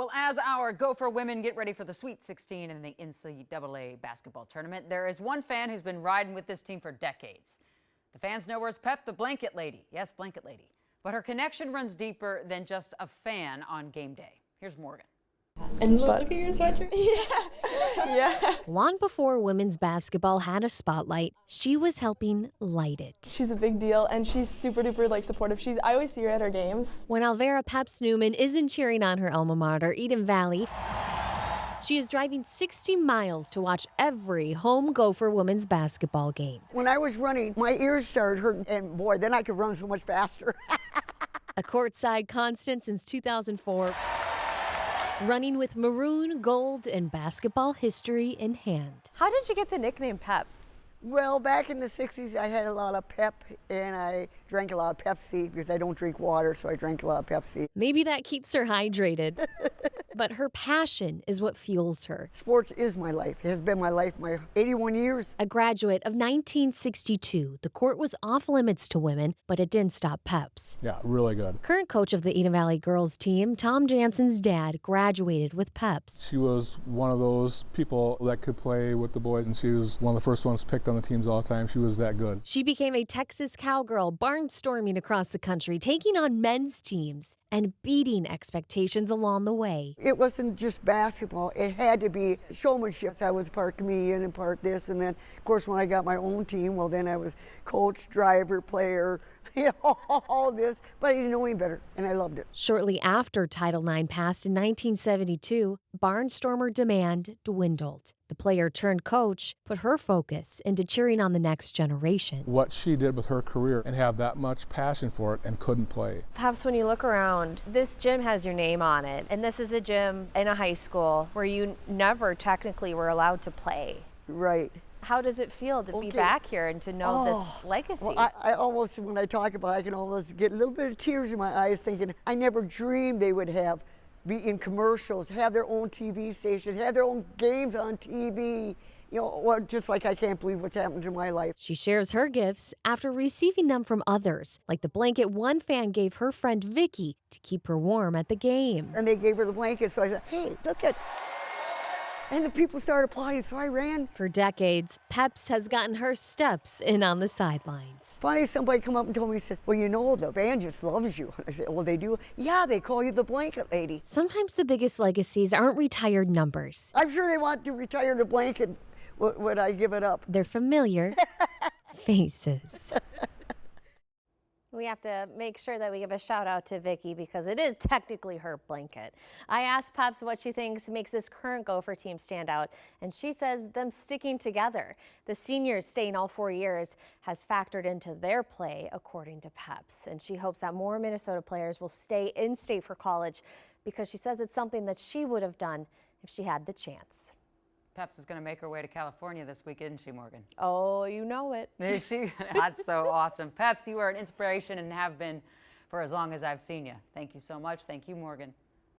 Well, as our Gopher women get ready for the Sweet 16 in the NCAA basketball tournament, there is one fan who's been riding with this team for decades. The fans know her as Pep, the Blanket Lady. Yes, Blanket Lady. But her connection runs deeper than just a fan on game day. Here's Morgan. And look at your sweatshirt. Yeah. Long before women's basketball had a spotlight, she was helping light it. She's a big deal, and she's super duper supportive. I always see her at her games. When Alvera Peps Newman isn't cheering on her alma mater, Eden Valley, she is driving 60 miles to watch every home Gopher women's basketball game. When I was running, my ears started hurting, and boy, then I could run so much faster. A courtside constant since 2004. Running with maroon, gold, and basketball history in hand. How did you get the nickname Peps? Well, back in the 60s, I had a lot of pep, and I drank a lot of Pepsi because I don't drink water, so I drank a lot of Pepsi. Maybe that keeps her hydrated. But her passion is what fuels her. Sports is my life. It has been my life my 81 years. A graduate of 1962, the court was off limits to women, but it didn't stop Peps. Yeah, really good. Current coach of the Eden Valley girls team, Tom Jansen's dad, graduated with Peps. She was one of those people that could play with the boys, and she was one of the first ones picked on the teams all the time. She was that good. She became a Texas cowgirl, barnstorming across the country, taking on men's teams and beating expectations along the way. It wasn't just basketball. It had to be showmanship. I was part comedian and part this, and then, of course, when I got my own team, well, then I was coach, driver, player, all this, but I didn't know any better, and I loved it. Shortly after Title IX passed in 1972, barnstormer demand dwindled. The player turned coach put her focus into cheering on the next generation. What she did with her career and have that much passion for it and couldn't play. Perhaps when you look around, this gym has your name on it, and this is a gym in a high school where you never technically were allowed to play. Right. How does it feel to be back here and to know this legacy? Well, I almost, when I talk about it, I can almost get a little bit of tears in my eyes thinking, I never dreamed they would be in commercials, have their own TV stations, have their own games on TV. You know, just like I can't believe what's happened to my life. She shares her gifts after receiving them from others, like the blanket one fan gave her friend Vicky to keep her warm at the game. And they gave her the blanket, so I said, hey, look at. And the people started applauding, so I ran. For decades, Peps has gotten her steps in on the sidelines. Finally, somebody come up and told me, said, well, you know, the band just loves you. I said, well, they do? Yeah, they call you the Blanket Lady. Sometimes the biggest legacies aren't retired numbers. I'm sure they want to retire the blanket when I give it up. They're familiar faces. We have to make sure that we give a shout out to Vicky because it is technically her blanket. I asked Peps what she thinks makes this current Gopher team stand out, and she says them sticking together. The seniors staying all 4 years has factored into their play, according to Peps, and she hopes that more Minnesota players will stay in state for college because she says it's something that she would have done if she had the chance. Peps is going to make her way to California this week, isn't she, Morgan? Oh, you know it. Is she? That's so awesome. Peps, you are an inspiration and have been for as long as I've seen you. Thank you so much. Thank you, Morgan.